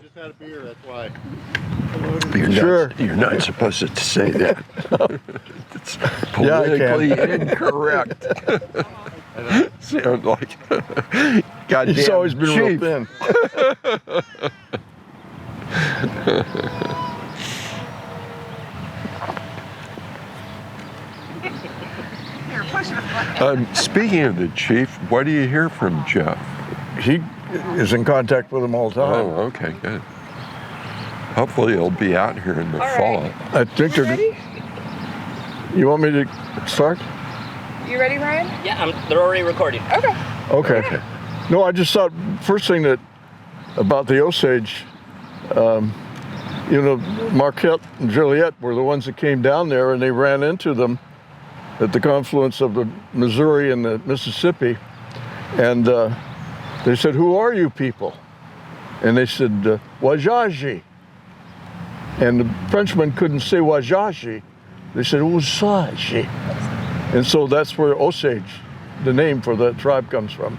just had a beer, that's why. You're not supposed to say that. It's politically incorrect. Sound like goddamn He's always been chief. real thin. Speaking of the chief, what do you hear from Jeff? He is in contact with him all the time. Oh, okay, good. Hopefully he'll be out here in the fall. Right. I think they're. Ready? You want me to start? You ready, Ryan? Yeah, they're already recording. Okay. Okay. No, I just thought first thing that about the Osage, Marquette and Joliet were the ones that came down there, and they ran into them at the confluence of the Missouri and the Mississippi, and they said, "Who are you people?" And they said, "Wajaji." And the Frenchmen couldn't say Wajaji. They said Osage. And so that's where Osage, the name for the tribe, comes from.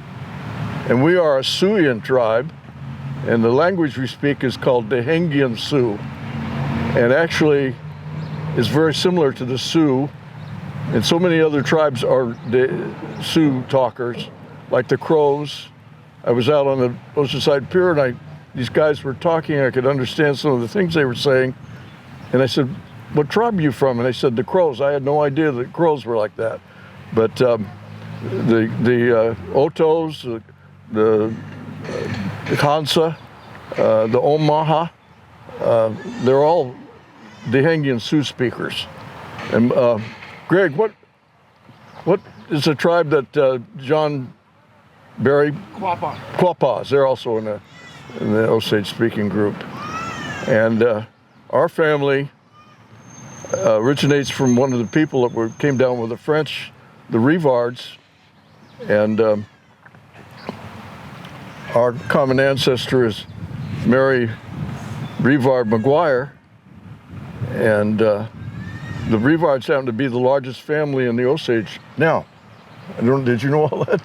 And we are a Siouan tribe, and the language we speak is called Dehengian Sioux. And actually is very similar to the Sioux. And so many other tribes are the Sioux talkers, like the Crows. I was out on the Oceanside Pier, and these guys were talking. I could understand some of the things they were saying. And I said, "What tribe are you from?" And they said, "The Crows." I had no idea that Crows were like that. But the Otos, the Kansa, the Omaha, they're all Dehengian Sioux speakers. And Greg, what is the tribe that John Barry? Quapaws. They're also in the Osage speaking group. And our family originates from one of the people that came down with the French, the Rivards, and our common ancestor is Mary Rivard McGuire, and the Rivards happen to be the largest family in the Osage. Now, did you know all that?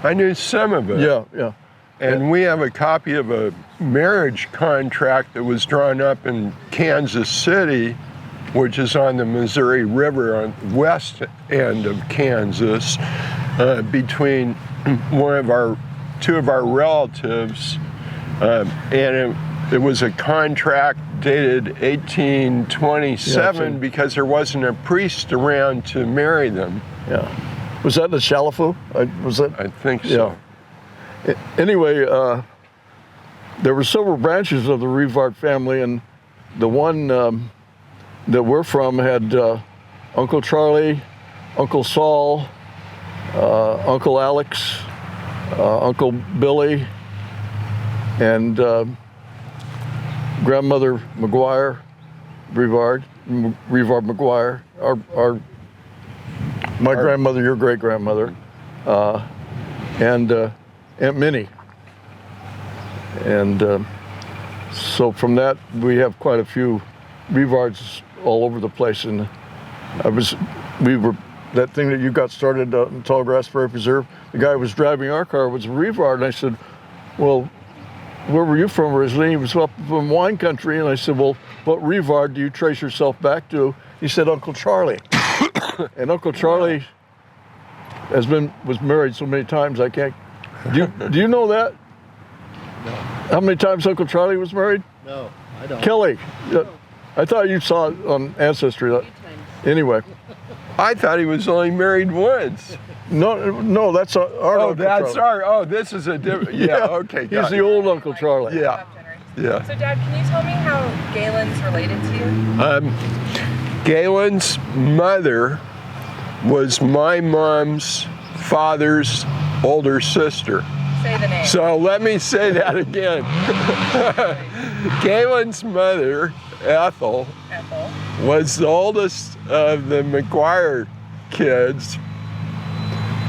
I knew some of it. Yeah. And we have a copy of a marriage contract that was drawn up in Kansas City, which is on the Missouri River on the west end of Kansas, between two of our relatives, and it was a contract dated 1827 because there wasn't a priest around to marry them. Yeah. Was that the Chalafu? I think so. Yeah. Anyway, there were several branches of the Rivard family, and the one that we're from had Uncle Charlie, Uncle Saul, Uncle Alex, Uncle Billy, and Grandmother McGuire, Rivard McGuire, my grandmother, your great-grandmother, and Aunt Minnie. And so from that, we have quite a few Rivards all over the place. And that thing that you got started in Tallgrass Prairie Preserve, the guy who was driving our car was a Rivard, and I said, "Well, where were you from originally?" He was up from wine country, and I said, "Well, what Rivard do you trace yourself back to?" He said, "Uncle Charlie." And Uncle Charlie was married so many times I can't. Do you know that? No. How many times Uncle Charlie was married? No, I don't. Kelly, I thought you saw it on Ancestry. Anyway. I thought he was only married once. No, that's our Uncle Charlie. This is a different, yeah, okay. He's the old Uncle Charlie. Yeah. Yeah. So, Dad, can you tell me how Galen's related to you? Galen's mother was my mom's father's older sister. Say the name. So let me say that again. Galen's mother, Ethel, was the oldest of the McGuire kids,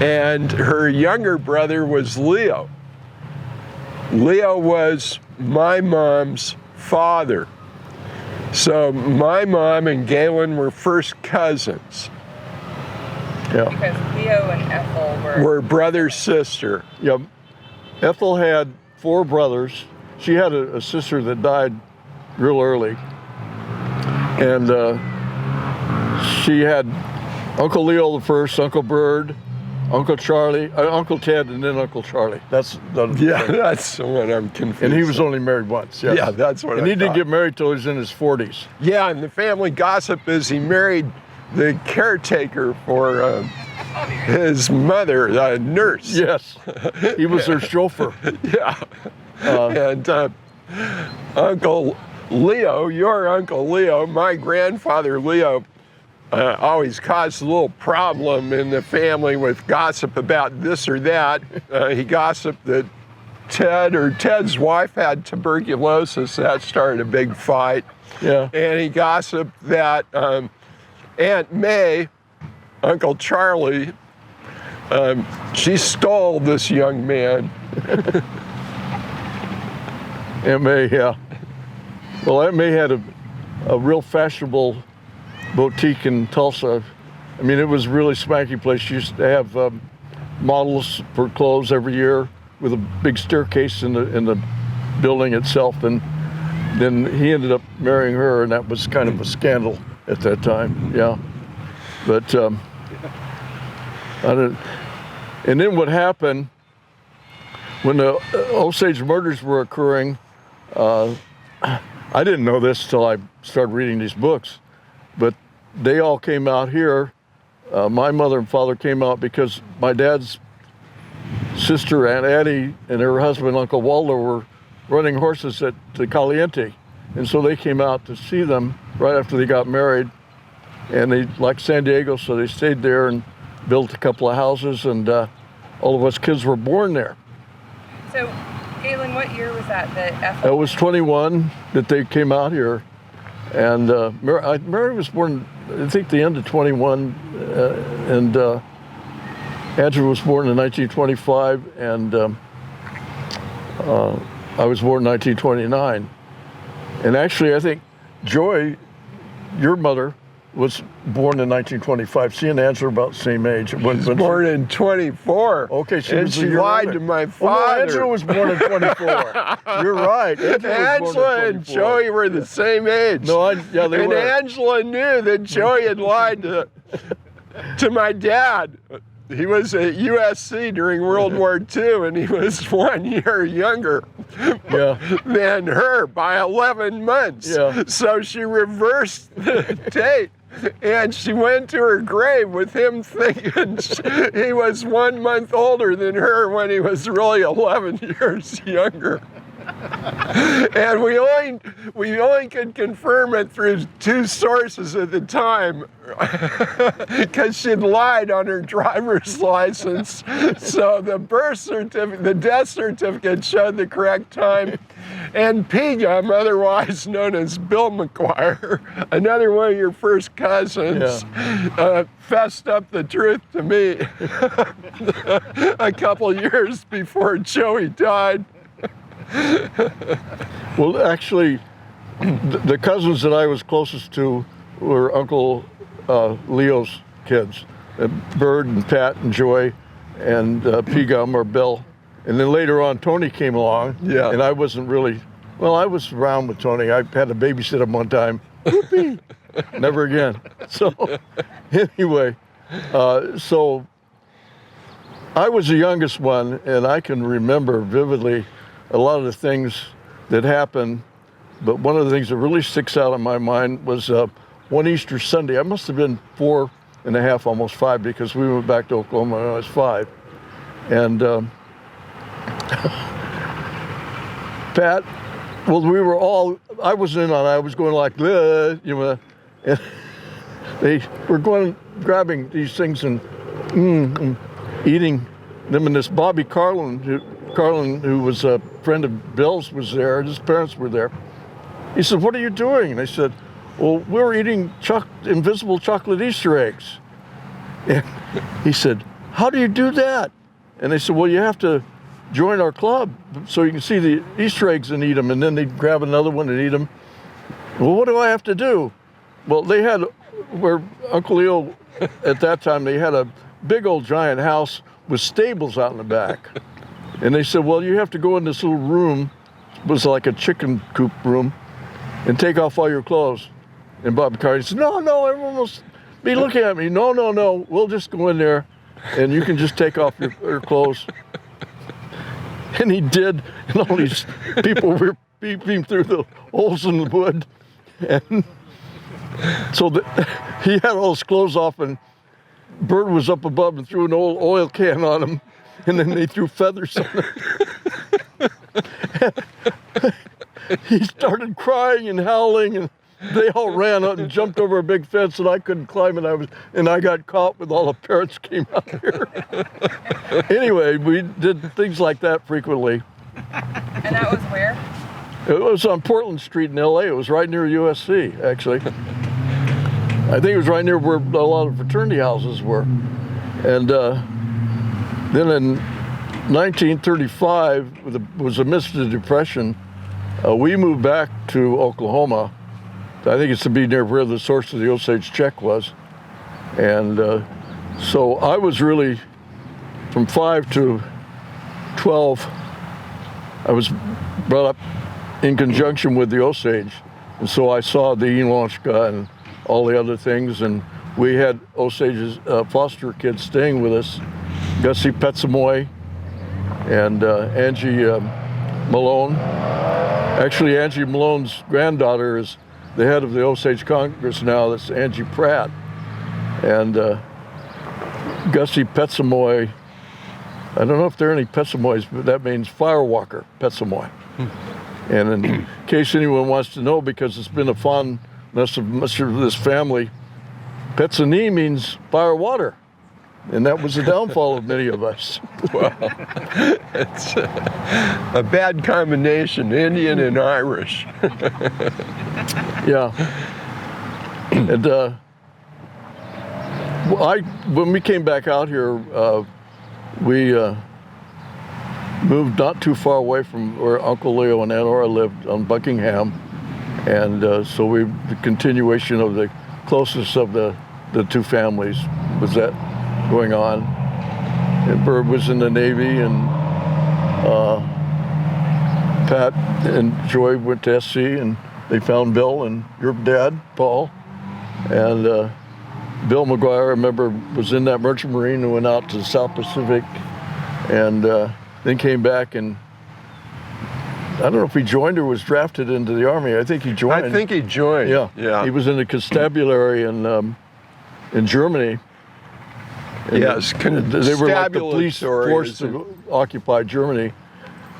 and her younger brother was Leo. Leo was my mom's father. So my mom and Galen were first cousins. Yeah. Because Leo and Ethel were Brother, sister. Yep. Ethel had 4 brothers. she had a sister that died real early. And she had Uncle Leo the first, Uncle Bird, Uncle Charlie, Uncle Ted, and then Uncle Charlie. That's the that's what I'm confused. And he was only married once. Yes. Yeah, that's what. And he didn't get married till he was in his 40s. Yeah, and the family gossip is he married the caretaker for his mother, a nurse. Yes, he was their chauffeur. Yeah, and Uncle Leo, your Uncle Leo, my grandfather Leo, always caused a little problem in the family with gossip about this or that. He gossiped that Ted's wife had tuberculosis. That started a big fight. Yeah. And he gossiped that Aunt May, Uncle Charlie, she stole this young man. Aunt May, yeah. Well, Aunt May had a real fashionable boutique in Tulsa. I mean, it was a really swanky place. She used to have models for clothes every year with a big staircase in the building itself. And then he ended up marrying her, and that was kind of a scandal at that time. Yeah, but and then what happened when the Osage murders were occurring? I didn't know this till I started reading these books, but they all came out here. My mother and father came out because my dad's sister, Aunt Addie, and her husband, Uncle Waldo, were running horses at the Caliente. And so they came out to see them right after they got married. And they liked San Diego, so they stayed there and built a couple of houses, and all of us kids were born there. So, Galen, what year was that? That was 21 that they came out here. And Mary was born, I think, the end of 21, and Andrew was born in 1925, and I was born in 1929. And actually, I think Joy, your mother, was born in 1925. She and Angela are about the same age. She was born in 24. Okay, and she lied to my father. Oh, Angela was born in 24. You're right. Angela and Joey were the same age. No, they were. And Angela knew that Joey had lied to my dad. He was at USC during World War II, and he was 1 year younger than her by 11 months. Yeah. So she reversed the date, and she went to her grave with him thinking he was 1 month older than her when he was really 11 years younger. And we only could confirm it through two sources at the time, because she'd lied on her driver's license. So the birth certificate, the death certificate showed the correct time, and Pegum, otherwise known as Bill McGuire, another one of your first cousins, fessed up the truth to me a couple years before Joey died. Well, actually, the cousins that I was closest to were Uncle Leo's kids, Bird and Pat and Joy and Pegum or Bill. And then later on, Tony came along. Yeah. And I wasn't really, well, I was around with Tony. I had to babysit him one time. Whoopee! Never again. So anyway, so I was the youngest one, and I can remember vividly a lot of the things that happened, but one of the things that really sticks out in my mind was one Easter Sunday. I must have been 4 and a half, almost 5, because we went back to Oklahoma when I was 5. And Pat, well, we were all, I was in on it, I was going like, you know, and they were going, grabbing these things and eating them, and this Bobby Carlin, who was a friend of Bill's, was there, and his parents were there. He said, "What are you doing?" And I said, "Well, we're eating invisible chocolate Easter eggs." And he said, "How do you do that?" And they said, "Well, you have to join our club so you can see the Easter eggs and eat them." And then they'd grab another one and eat them. "Well, what do I have to do?" Well, they had, where Uncle Leo, at that time, they had a big old giant house with stables out in the back. And they said, "Well, you have to go in this little room was like a chicken coop room, and take off all your clothes. And Bob McCartney said, no, everyone will be looking at me. No, we'll just go in there, and you can just take off your clothes. And he did, and all these people were peeping through the holes in the wood. And so he had all his clothes off, and Bert was up above and threw an old oil can on him, and then they threw feathers on him. He started crying and howling, and they all ran out and jumped over a big fence, and I couldn't climb it. And I got caught with all the parents came out here. Anyway, we did things like that frequently. And that was where? It was on Portland Street in LA. It was right near USC, actually. I think it was right near where a lot of fraternity houses were. And then in 1935, was amidst the Depression, we moved back to Oklahoma. I think it's to be near where the source of the Osage Czech was. And so I was really, from 5 to 12, I was brought up in conjunction with the Osage. And so I saw the Inwanshka and all the other things. And we had Osage's foster kids staying with us, Gussie Petsamoy and Angie Malone. Actually, Angie Malone's granddaughter is the head of the Osage Congress now. That's Angie Pratt. And Gussie Petsamoy, I don't know if there are any Petsamoys, but that means firewalker, Petsamoy. And in case anyone wants to know, because it's been a fondness of much of this family, Petsani means fire water. And that was the downfall of many of us. Well, it's a bad combination, Indian and Irish. Yeah. And when we came back out here, we moved not too far away from where Uncle Leo and Aunt Ora lived on Buckingham. And so the continuation of the closest of the two families was that going on. And Bert was in the Navy, and Pat and Joy went to SC, and they found Bill and your dad, Paul. And Bill McGuire, I remember, was in that Merchant Marine and went out to the South Pacific, and then came back, and I don't know if he joined or was drafted into the Army. I think he joined. I think he joined. Yeah. He was in the constabulary in Germany. And yes, they were like the police force to occupy Germany.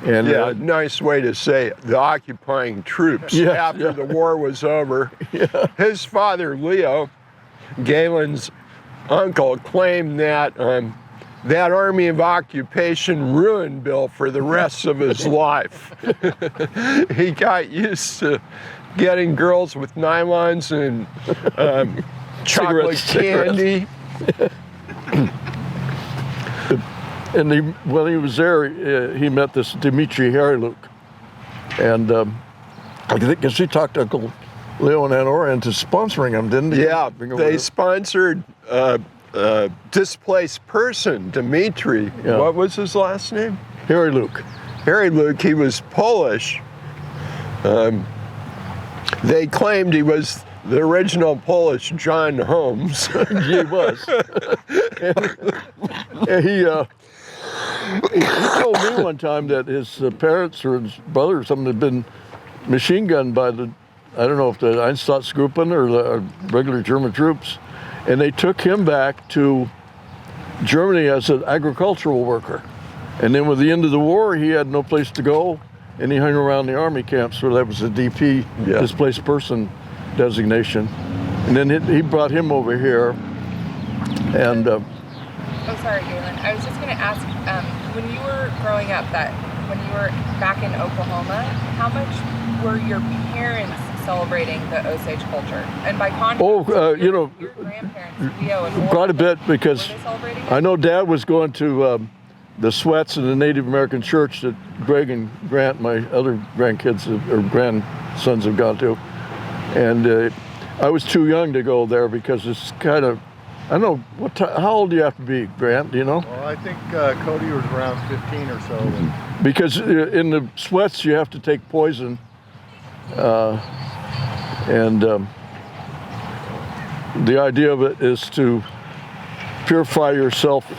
And yeah, nice way to say it. The occupying troops after the war was over. Yeah. His father, Leo, Galen's uncle, claimed that that army of occupation ruined Bill for the rest of his life. He got used to getting girls with nylons and chocolate candy. And when he was there, he met this Dimitri Hariluk. And I guess he talked to Uncle Leo and Aunt Ora into sponsoring him, didn't he? Yeah, they sponsored displaced person, Dimitri. Yeah. What was his last name? Hariluk. Hariluk, he was Polish. They claimed he was the original Polish John Holmes. He was. And he told me one time that his parents or his brother or something had been machine gunned by I don't know if the Einsatzgruppen or the regular German troops, and they took him back to Germany as an agricultural worker. And then with the end of the war, he had no place to go, and he hung around the army camps, so that was a DP, displaced person designation. And then he brought him over here, and oh, sorry, Galen. I was just going to ask, when you were growing up, when you were back in Oklahoma, how much were your parents celebrating the Osage culture? And by contrast, your grandparents, Leo and Ora, quite a bit, because were they celebrating it? I know Dad was going to the Sweats in the Native American church that Greg and Grant, my other grandkids or grandsons, have gone to. And I was too young to go there because it's kind of, I don't know, how old do you have to be, Grant, do you know? Well, I think Cody was around 15 or so. Because in the sweats you have to take poison, and the idea of it is to purify yourself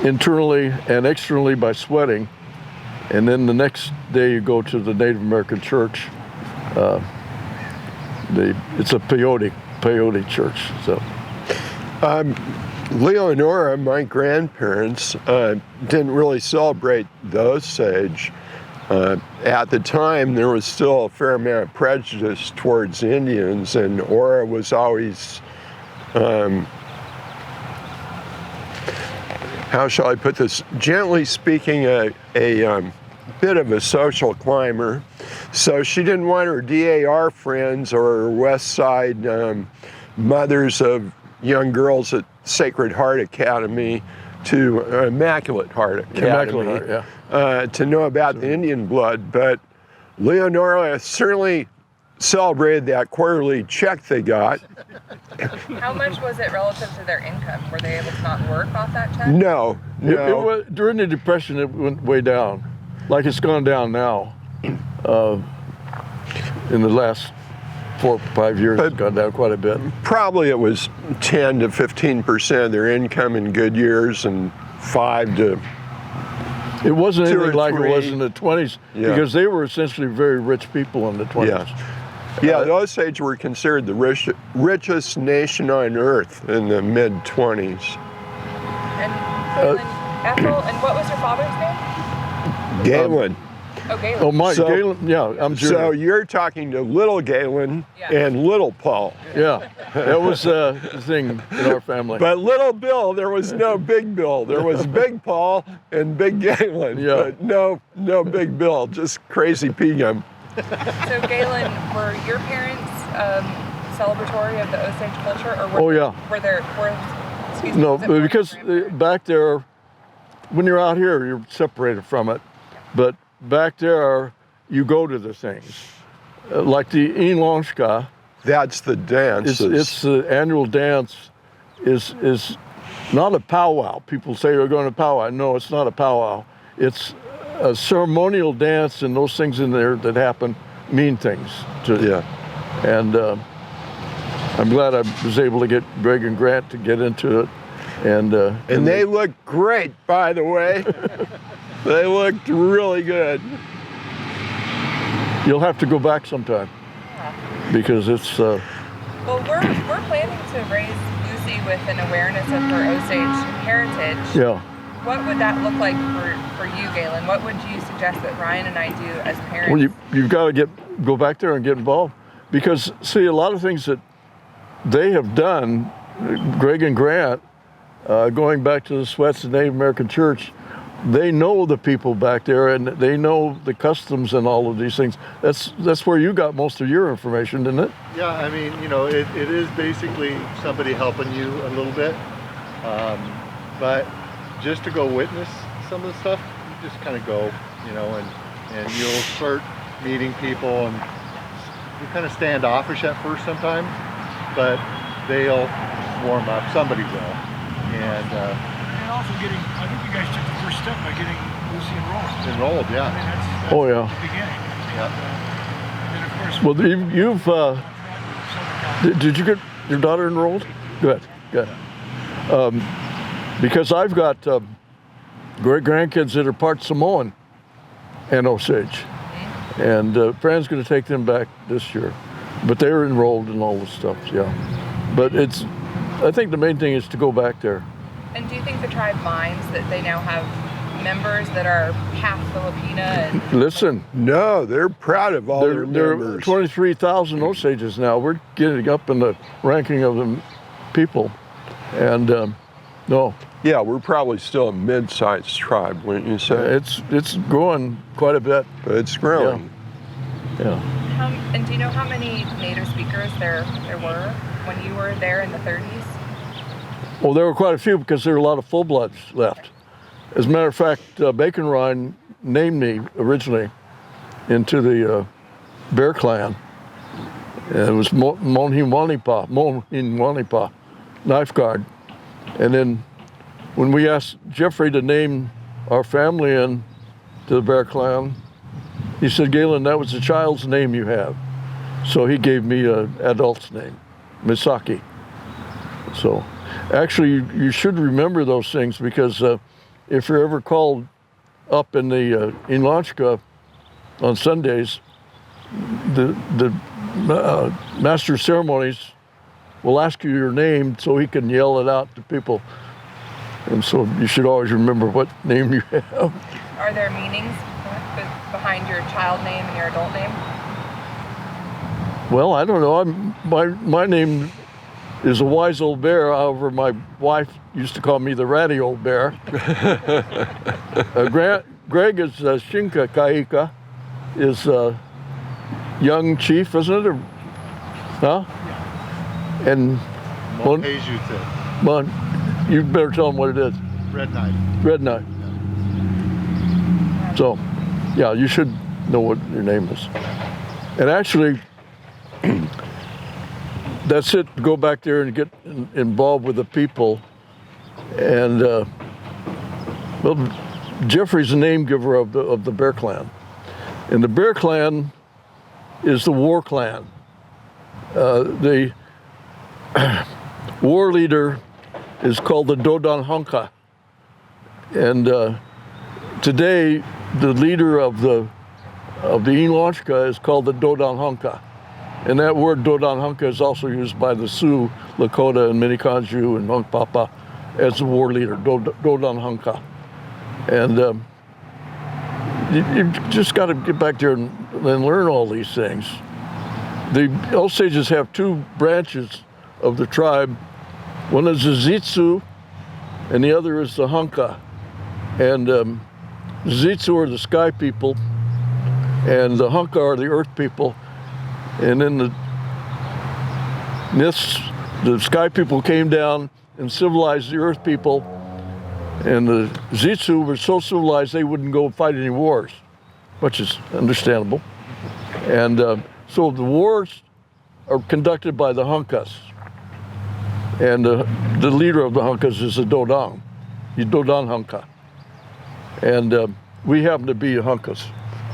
internally and externally by sweating, and then the next day you go to the Native American church. It's a peyote church. So. Leonora, my grandparents, didn't really celebrate the Osage. At the time, there was still a fair amount of prejudice towards Indians, and Ora was always, how shall I put this, gently speaking, a bit of a social climber. So she didn't want her DAR friends or her West Side mothers of young girls at Sacred Heart Academy to Immaculate Heart Academy to know about the Indian blood. But Leonora certainly celebrated that quarterly check they got. How much was it relative to their income? Were they able to not work off that check? No. It was, during the Depression, it went way down, like it's gone down now. In the last 4 or 5 years, it's gone down quite a bit. Probably it was 10 to 15% of their income in good years, and 5 to. It wasn't 2 or anything like it 3. was in the 20s, because they were essentially very rich people in the 20s. Yeah, the Osage were considered the richest nation on earth in the mid-20s. And Ethel, and what was your father's name? Galen. Galen. Oh, Mike, Galen, yeah, I'm junior. So you're talking to little Galen and little Paul. Yeah, that was the thing in our family. But little Bill, there was no big Bill. There was big Paul and big Galen, but no big Bill, just crazy Pegum. So Galen, were your parents celebratory of the Osage culture, or no, because back there, when you're out here, you're separated from it, but back there, you go to the things, like the Inlongshka. That's the dance. It's the annual dance. Is not a powwow. People say you're going to powwow. No, it's not a powwow. It's a ceremonial dance, and those things in there that happen mean things to you. And I'm glad I was able to get Greg and Grant to get into it. And they look great, by the way. They looked really good. You'll have to go back sometime, because it's. Well, we're planning to raise Lucy with an awareness of her Osage heritage. Yeah. What would that look like for you, Galen? What would you suggest that Ryan and I do as parents? Well, you've got to go back there and get involved, because see, a lot of things that they have done, Greg and Grant, going back to the Sweats and Native American Church, they know the people back there, and they know the customs and all of these things. That's where you got most of your information, didn't it? Yeah, I mean, it is basically somebody helping you a little bit, but just to go witness some of the stuff, you just kind of go, and you'll start meeting people, and you kind of standoffish at first sometimes, but they'll warm up. Somebody will, and also getting, I think you guys took the first step by getting Lucy enrolled. Enrolled, yeah. I mean, that's oh yeah. the beginning. And then of course. Well, you've did you get your daughter enrolled? Good. Because I've got great grandkids that are part Samoan and Osage, and Fran's going to take them back this year, but they're enrolled in all this stuff. Yeah, but I think the main thing is to go back there. And do you think the tribe minds that they now have members that are half Filipina? And listen, no, they're proud of all their members. There are 23,000 Osages now. We're getting up in the ranking of the people, and no. Yeah, we're probably still a mid-sized tribe, wouldn't you say? It's growing quite a bit. But it's growing. Yeah. And do you know how many native speakers there were when you were there in the 30s? Well, there were quite a few, because there were a lot of full-bloods left. As a matter of fact, Bacon Ryan named me originally into the Bear Clan. And it was Mohinwanipa, knife guard. And then when we asked Jeffrey to name our family in, to the Bear Clan. He said, Galen, that was the child's name you have. So he gave me an adult's name, Misaki. So actually, you should remember those things, because if you're ever called up in the Inlanchka on Sundays, the master of ceremonies will ask you your name so he can yell it out to people. And so you should always remember what name you have. Are there meanings behind your child name and your adult name? Well, I don't know. My name is a wise old bear. However, my wife used to call me the ratty old bear. Greg is Shinka Kaika, is young chief, isn't it? Or, huh? And you better tell them what it is. Red Knight. Red Knight. So, yeah, you should know what your name is. And actually, that's it. Go back there and get involved with the people. And well, Jeffrey's the name giver of the Bear Clan, and the Bear Clan is the war clan. The war leader is called the Dodan Honka, and today the leader of the Inlanchka is called the Dodan Honka. And that word Dodan Honka is also used by the Sioux, Lakota, and Minikanju and Hunkpapa as the war leader, Dodan Honka. And you just got to get back there and learn all these things. The Osages have two branches of the tribe. One is the Zitsu, and the other is the Honka. And Zitsu are the sky people, and the Honka are the earth people. And then the sky people came down and civilized the earth people, and the Zitsu were so civilized they wouldn't go fight any wars, which is understandable. And so the wars are conducted by the Honkas, and the leader of the Honkas is the Dodang. He's Dodan Honka. And we happen to be Honkas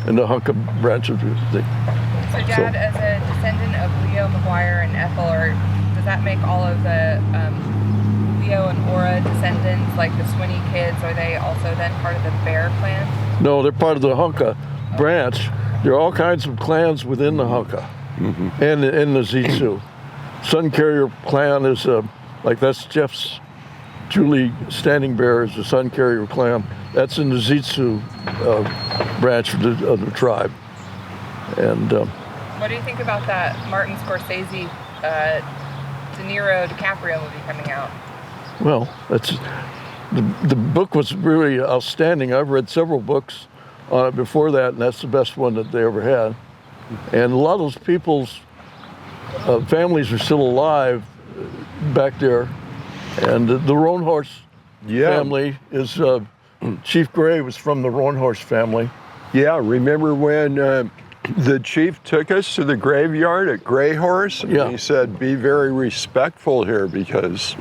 in the Honka branch of the thing. So Dad, as a descendant of Leo, McGuire, and Ethel, does that make all of the Leo and Aura descendants, like the Swinney kids, are they also then part of the Bear Clan? No, they're part of the Honka branch. There are all kinds of clans within the Honka, and the Zitsu. Sun Carrier clan is like that's Jeff's Julie Standing Bear is the Sun Carrier clan. That's in the Zitsu branch of the tribe. And what do you think about that Martin Scorsese, De Niro, DiCaprio movie coming out? Well, that's the book was really outstanding. I've read several books on it before that, and that's the best one that they ever had. And a lot of those people's families are still alive back there. And the Roanhorse family is Chief Gray was from the Roanhorse family. Yeah, remember when the chief took us to the graveyard at Gray Horse? And he said, be very respectful here, because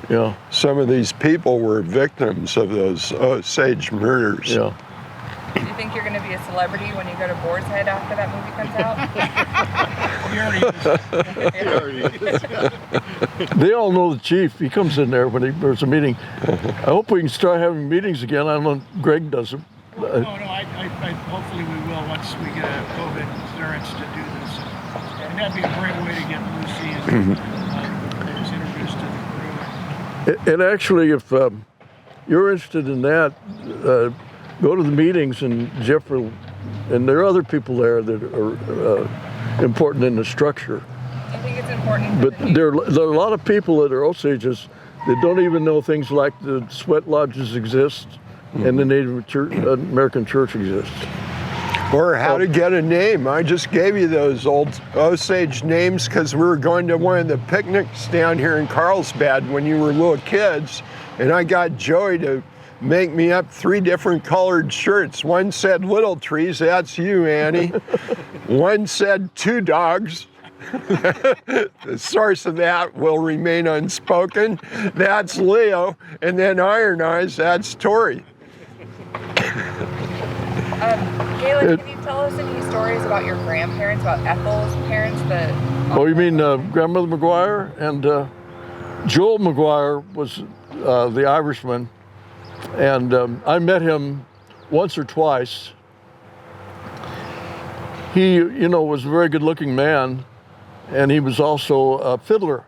some of these people were victims of those Osage murders. Yeah. Do you think you're going to be a celebrity when you go to Boar's Head after that movie comes out? He already is. They all know the chief. He comes in there when there's a meeting. I hope we can start having meetings again. I don't know if Greg does them. No, I hopefully we will once we get a COVID clearance to do this. And that'd be a great way to get Lucy and introduced to the crew. And actually, if you're interested in that, go to the meetings, and Jeff will, and there are other people there that are important in the structure. I think it's important. But there are a lot of people that are Osages that don't even know things like the sweat lodges exist and the Native American Church exists. Or how to get a name. I just gave you those old Osage names because we were going to one of the picnics down here in Carlsbad when you were little kids, and I got Joey to make me up 3 different colored shirts. One said Little Trees, that's you, Annie. One said 2 Dogs. The source of that will remain unspoken. That's Leo. And then Iron Eyes, that's Tori. Galen, can you tell us any stories about your grandparents, about Ethel's parents? Oh, you mean Grandmother McGuire? And Joel McGuire was the Irishman. And I met him once or twice. He, was a very good-looking man, and he was also a fiddler.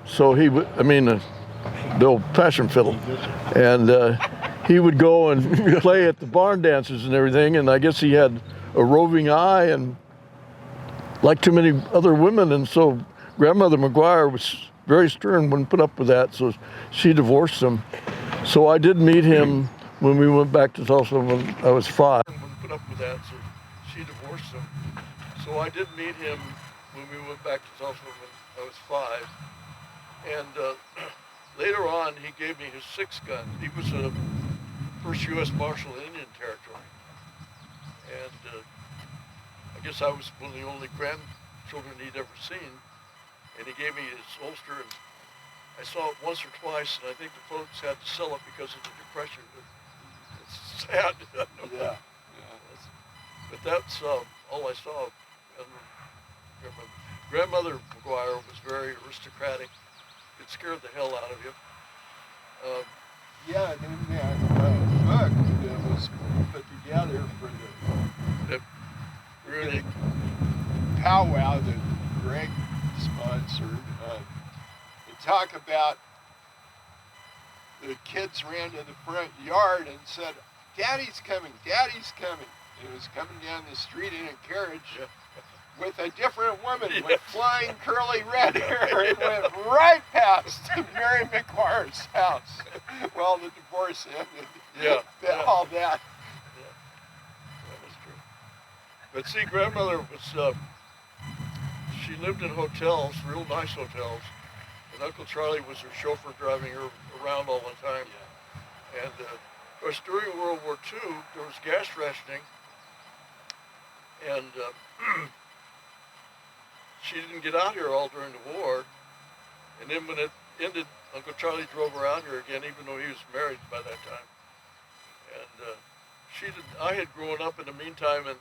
So the old passion fiddle. And he would go and play at the barn dances and everything, and I guess he had a roving eye and like too many other women, and so Grandmother McGuire was very stern, wouldn't put up with that, so she divorced him. So I did meet him when we went back to Tulsa when I was 5. Wouldn't put up with that, so she divorced him. So I did meet him when we went back to Tulsa when I was 5. And later on, he gave me his 6-gun. He was a first U.S. Marshal in Indian Territory. And I guess I was one of the only grandchildren he'd ever seen. And he gave me his holster, and I saw it once or twice, and I think the folks had to sell it because of the Depression. It's sad. Yeah. But that's all I saw. Grandmother McGuire was very aristocratic. It scared the hell out of you. Yeah, and then that book that was put together for Really? the powwow that Greg sponsored, they talk about the kids ran to the front yard and said, "Daddy's coming, Daddy's coming." And it was coming down the street in a carriage with a different woman with flying curly red hair. It went right past Mary McGuire's house. Well, the divorce ended. All that. Yeah, that was true. But see, Grandmother was, she lived in hotels, real nice hotels, and Uncle Charlie was her chauffeur driving her around all the time. And of course, during World War II, there was gas rationing, and she didn't get out here all during the war. And then when it ended, Uncle Charlie drove her out here again, even though he was married by that time. And I had grown up in the meantime, and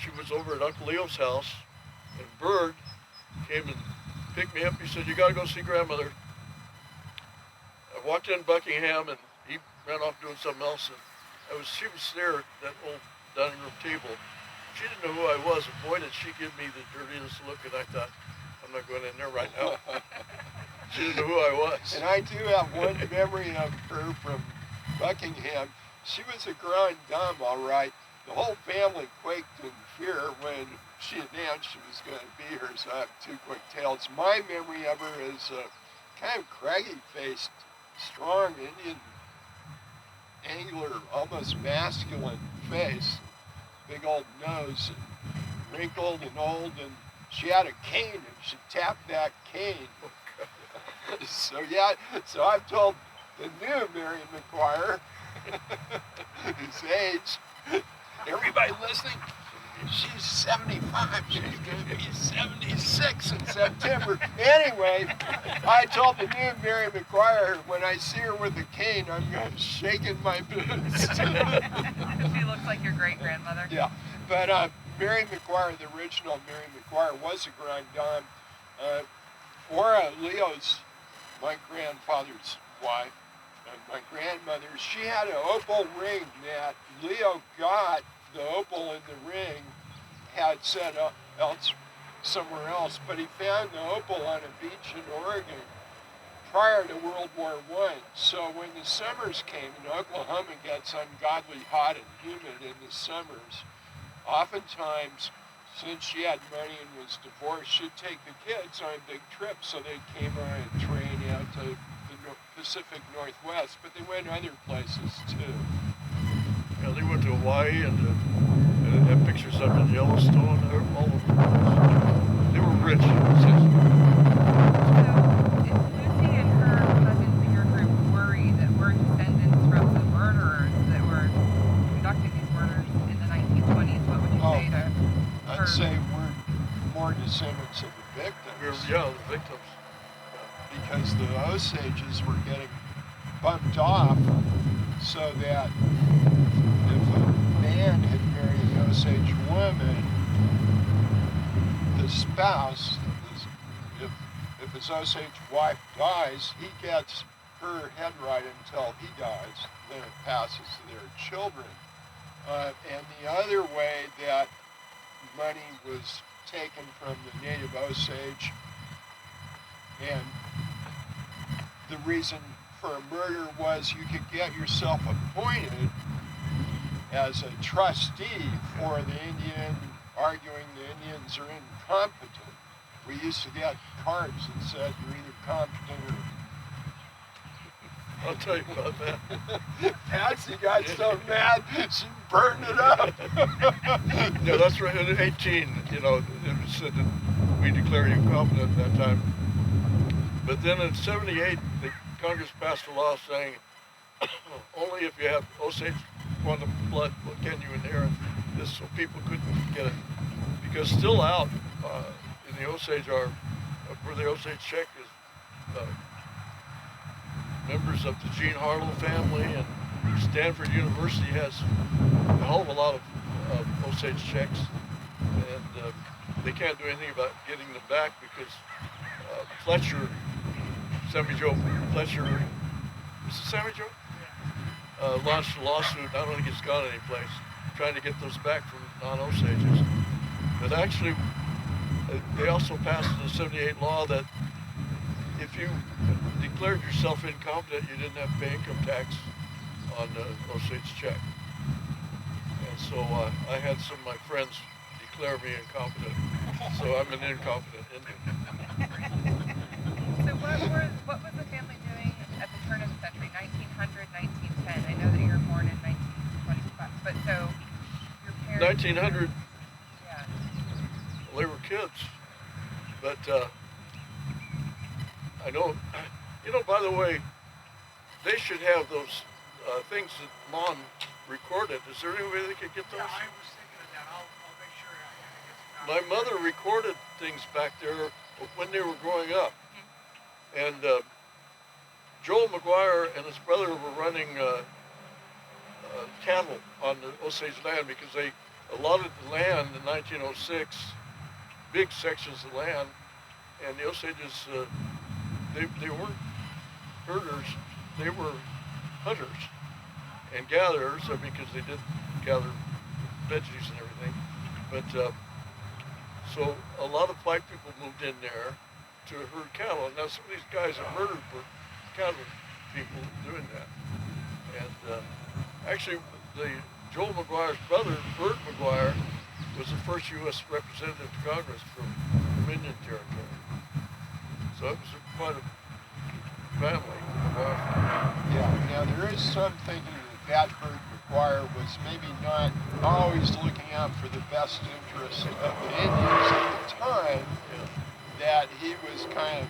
she was over at Uncle Leo's house, and Bird came and picked me up. He said, "You gotta go see Grandmother." I walked in Buckingham, and he ran off doing something else, and she was there at that old dining room table. She didn't know who I was, and boy did she give me the dirtiest look, and I thought, I'm not going in there right now. She didn't know who I was. And I do have one memory of her from Buckingham. She was a grande dame, all right. The whole family quaked in fear when she announced she was going to be here, so I have 2 quick tales. My memory of her is a kind of craggy-faced, strong Indian, angular, almost masculine face, big old nose, and wrinkled and old, and she had a cane, and she tapped that cane. So I've told the new Mary McGuire, whose age, everybody listening, she's 75, she's going to be 76 in September. Anyway, I told the new Mary McGuire, when I see her with a cane, I'm going to shake in my boots. She looks like your great-grandmother. Yeah, but Mary McGuire, the original Mary McGuire, was a grande dame. Ora Leo's, my grandfather's wife, my grandmother, she had an opal ring that Leo got. The opal in the ring had set up somewhere else, but he found the opal on a beach in Oregon prior to World War I. So when the summers came, and Oklahoma gets ungodly hot and humid in the summers, oftentimes, since she had money and was divorced, she'd take the kids on big trips, so they came on a train out to the Pacific Northwest, but they went other places too. Yeah, they went to Hawaii and had pictures up in Yellowstone, all over the place. They were rich. So, if Lucy and her cousins in your group worry that we're descendants from the murderers that were conducting these murders in the 1920s, what would you say to her? I'd say we're more descendants of the victims. The victims. Because the Osages were getting bumped off so that if a man had married Osage woman, the spouse, if his Osage wife dies, he gets her head right until he dies. Then it passes to their children. And the other way that money was taken from the native Osage, and the reason for a murder was you could get yourself appointed as a trustee for the Indian, arguing the Indians are incompetent. We used to get cards that said you're either competent or... I'll tell you about that. Patsy got so mad, she burned it up. Yeah, that's right. In 18, you know, it said that we declare you incompetent at that time. But then in 78, the Congress passed a law saying only if you have Osage quantum blood can you inherit this, so people couldn't get it. Because still out in the Osage are, where the Osage check is, members of the Gene Harlow family, and Stanford University has a hell of a lot of Osage checks, and they can't do anything about getting them back because Fletcher, Sammy Joe Fletcher, is it Sammy Joe? Launched a lawsuit. I don't think it's gone anyplace, trying to get those back from non-Osages. But actually, they also passed the 78 law that if you declared yourself incompetent, you didn't have to pay income tax on the Osage check. And so I had some of my friends declare me incompetent, so I'm an incompetent Indian. So what was the family doing at the turn of the century, 1900, 1910? I know that you were born in 1925, but so your parents... 1900, yeah. well, they were kids, but I know, you know, by the way, they should have those things that Mom recorded. Is there any way they could get those? Yeah, I was thinking of that. I'll make sure I get My mother recorded things back there when they were growing up. And Joel McGuire and his brother were running cattle on the Osage land because they allotted the land in 1906, big sections of land, and the Osages, they weren't herders, they were hunters and gatherers, because they did gather veggies and everything. But so a lot of white people moved in there to herd cattle, and now some of these guys are murdered for cattle people doing that. And actually, Joel McGuire's brother, Bert McGuire, was the first U.S. representative to Congress from Indian Territory. So it was quite a family. Yeah, now there is some thinking that Bert McGuire was maybe not always looking out for the best interests of the Indians at the time, that he was kind of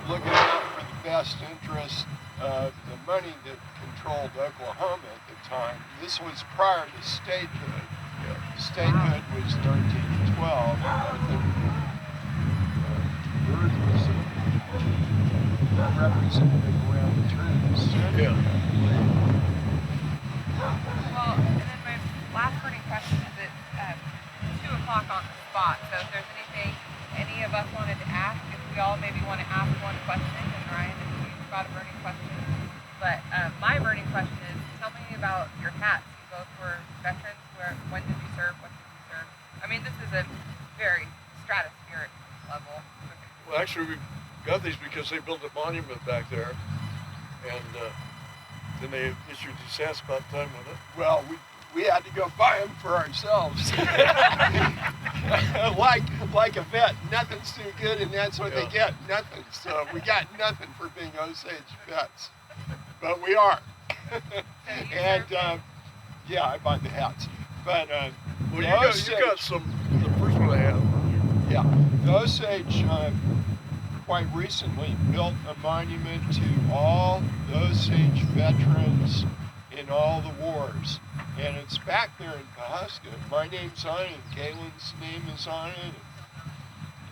looking out for the best interest of the money that controlled Oklahoma at the time. This was prior to statehood. Statehood was 1912. I think Byrd was a representative around the turn of the century. Well, and then my last burning question is at 2 o'clock on the spot. So if there's anything any of us wanted to ask, if we all maybe want to ask one question, and Ryan, if you've got a burning question. But my burning question is, tell me about your hats. You both were veterans. When did you serve? What did you serve? I mean, this is a very stratospheric level. Well, actually, we got these because they built a monument back there, and then they issued these hats about time with it. Well, we had to go buy them for ourselves. like a vet, nothing's too good, and that's what they get, nothing. So we got nothing for being Osage vets, but we are. And yeah, I bought the hats. But well, you got some. The first one I have. Yeah, the Osage quite recently built a monument to all the Osage veterans in all the wars. And it's back there in Pawhuska. My name's on it, Galen's name is on it,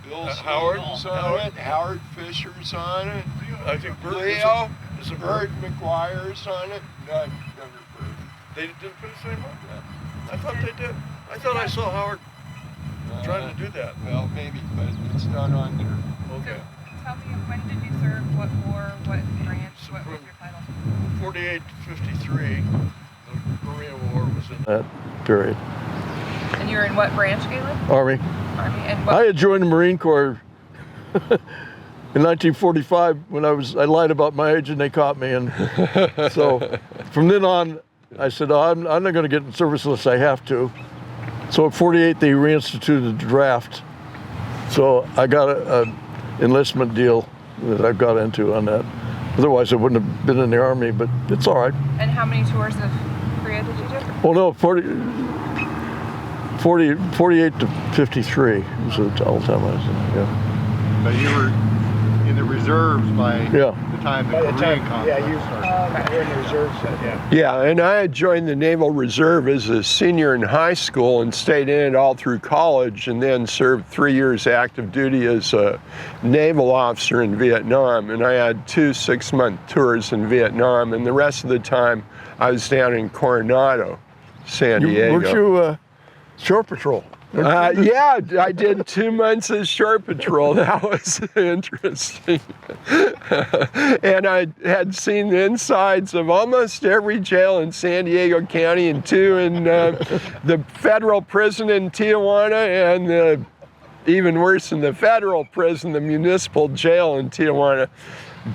Bill's name's on it, Howard Fisher's on it, I think Bert Leo, is a Bert McGuire's on it, no, younger Bert. They didn't put his name on? I thought they did. I thought I saw Howard trying to do that. Well, maybe, but it's not on there. Okay. Tell me, when did you serve? What war? What branch? What was your title? 48 to 53, the Korean War was in that period. And you were in what branch, Galen? Army. Army. And what? I had joined the Marine Corps in 1945 when I lied about my age and they caught me. And so from then on, I said, oh, I'm not going to get in service unless I have to. So at 48, they reinstituted the draft. So I got a enlistment deal that I got into on that. Otherwise, I wouldn't have been in the Army, but it's all right. And how many tours of Korea did you do? Oh, no, 48 to 53 was the all time I was in, yeah. But you were in the reserves by Yeah. the time the By the Korean time, conflict yeah, you started. were in the reserves then, yeah. Yeah, and I had joined the Naval Reserve as a senior in high school and stayed in it all through college, and then served 3 years active duty as a naval officer in Vietnam. And I had 2 6-month tours in Vietnam, and the rest of the time I was down in Coronado, San Diego. Weren't you shore patrol? Yeah, I did 2 months of shore patrol. That was interesting. And I had seen the insides of almost every jail in San Diego County and 2 in the federal prison in Tijuana, and even worse than the federal prison, the municipal jail in Tijuana.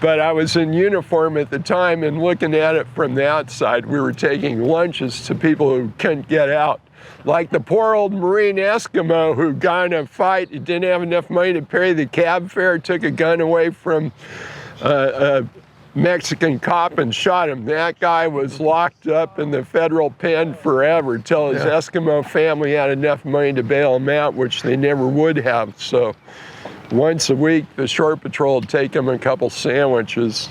But I was in uniform at the time, and looking at it from the outside, we were taking lunches to people who couldn't get out. Like the poor old Marine Eskimo who got in a fight, he didn't have enough money to pay the cab fare, took a gun away from a Mexican cop and shot him. That guy was locked up in the federal pen forever till his Eskimo family had enough money to bail him out, which they never would have. So once a week, the shore patrol would take him a couple sandwiches.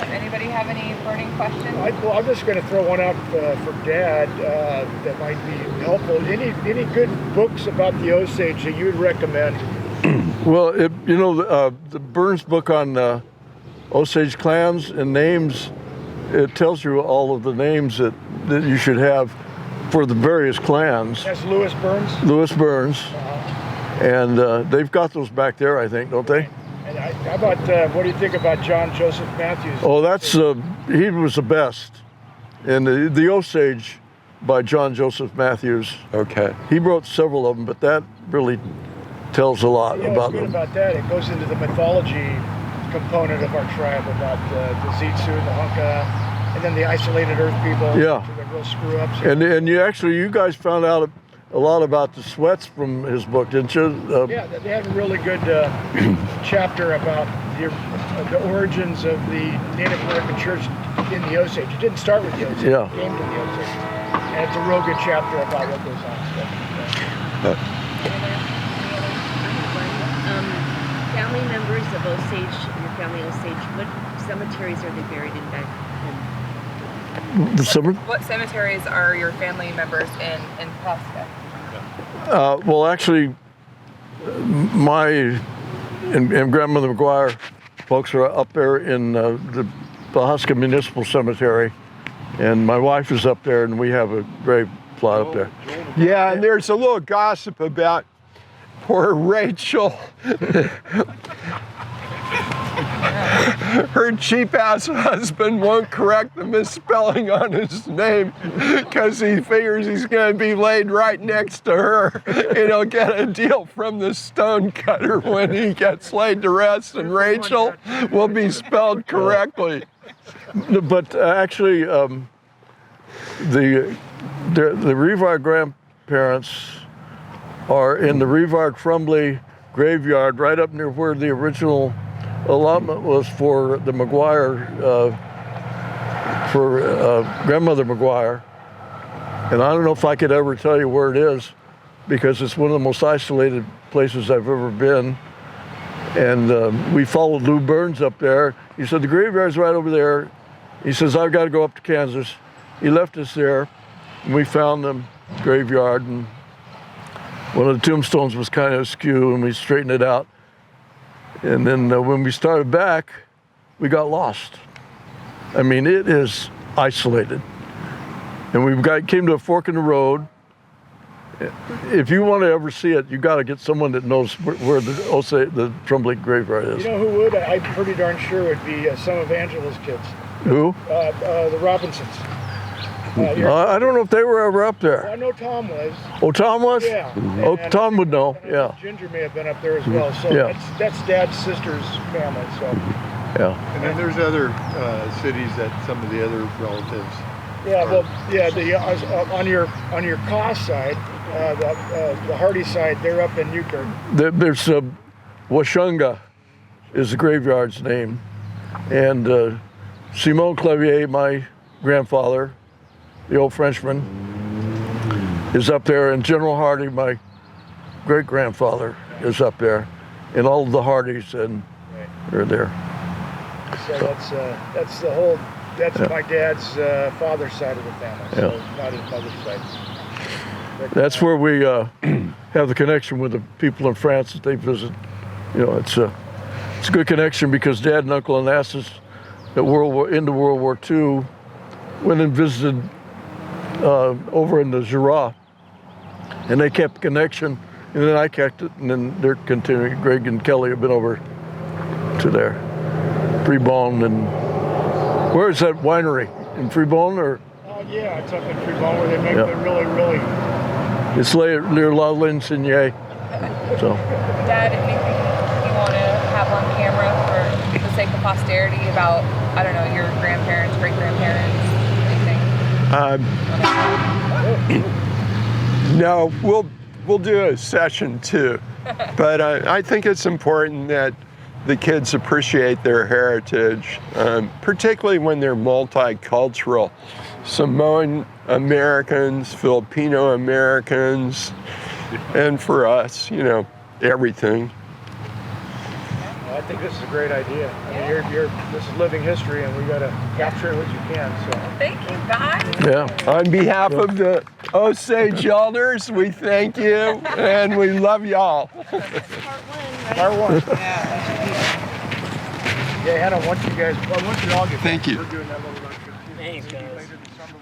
Anybody have any burning questions? Well, I'm just going to throw one out for Dad that might be helpful. Any good books about the Osage that you would recommend? Well, the Burns book on Osage clans and names, it tells you all of the names that you should have for the various clans. That's Lewis Burns? Lewis Burns. And they've got those back there, I think, don't they? And how about, what do you think about John Joseph Matthews? Oh, he was the best. And the Osage by John Joseph Matthews. Okay. He wrote several of them, but that really tells a lot about what's good them. about that, it goes into the mythology component of our tribe about the Zitsu, the Hunka, and then the isolated earth people. Yeah. The real screw-ups. And you guys found out a lot about the Sweats from his book, didn't you? Yeah, they have a really good chapter about the origins of the Native American church in the Osage. It didn't start with the Osage. Yeah. It came to the Osage. And it's a real good chapter about what goes on. Family members of Osage, your family Osage, what cemeteries are they buried in back home? The summer? What cemeteries are your family members in Prospect? Well, actually, my and Grandmother McGuire folks are up there in the Pawhuska Municipal Cemetery, and my wife is up there, and we have a grave plot up there. Yeah, and there's a little gossip about poor Rachel. Her cheap-ass husband won't correct the misspelling on his name because he figures he's going to be laid right next to her, and he'll get a deal from the stone cutter when he gets laid to rest, and Rachel will be spelled correctly. But actually, the Revard grandparents are in the Revard Crumbly graveyard right up near where the original allotment was for the McGuire, for Grandmother McGuire. And I don't know if I could ever tell you where it is because it's one of the most isolated places I've ever been. And we followed Lou Burns up there. He said, the graveyard's right over there. He says, I've got to go up to Kansas. He left us there, and we found the graveyard, and one of the tombstones was kind of askew, and we straightened it out. And then when we started back, we got lost. I mean, it is isolated. And came to a fork in the road. If you want to ever see it, you got to get someone that knows where the Trumbull graveyard is. You know who would? I'm pretty darn sure would be some of Angela's kids. Who? The Robinsons. I don't know if they were ever up there. I know Tom was. Oh, Tom was? Yeah. Oh, And Tom would know. Yeah. Ginger may have been up there as well. So Yeah. that's Dad's sister's family. So Yeah. And then there's other cities that some of the other relatives. yeah, well, yeah. On your Koss side, the Hardy side, they're up in Newkirk. There's Washunga is the graveyard's name. And Simon Clavier, my grandfather, the old Frenchman, is up there. And General Hardy, my great-grandfather, is up there. And all of the Hardys are there. So that's the whole. That's my dad's father's side of the family. So not his mother's side. But, That's where we have the connection with the people in France that they visit. You know, it's a good connection because Dad and Uncle Onassis into World War II went and visited over in the Jura, and they kept connection, and then I kept it, and then they're continuing. Greg and Kelly have been over to there, Freebone, and where is that winery in Freebone or? yeah, it's up in Freebone where they make the really. It's near La Linsigne. So. Dad, anything you want to have on camera for the sake of posterity about, I don't know, your grandparents, great-grandparents, anything? No, we'll do a session too. But I think it's important that the kids appreciate their heritage, particularly when they're multicultural. Samoan Americans, Filipino Americans, and for us, you know, everything. Well, I think this is a great idea. I mean, this is living history, and we got to capture it what you can. So Thank you, guys. Yeah. On behalf of the Osage elders, we thank you and we love y'all. Part one, right? Part one. Yeah, Hannah, once you all get Thank you. we're doing that little lecture. Thanks, guys. Later this summer.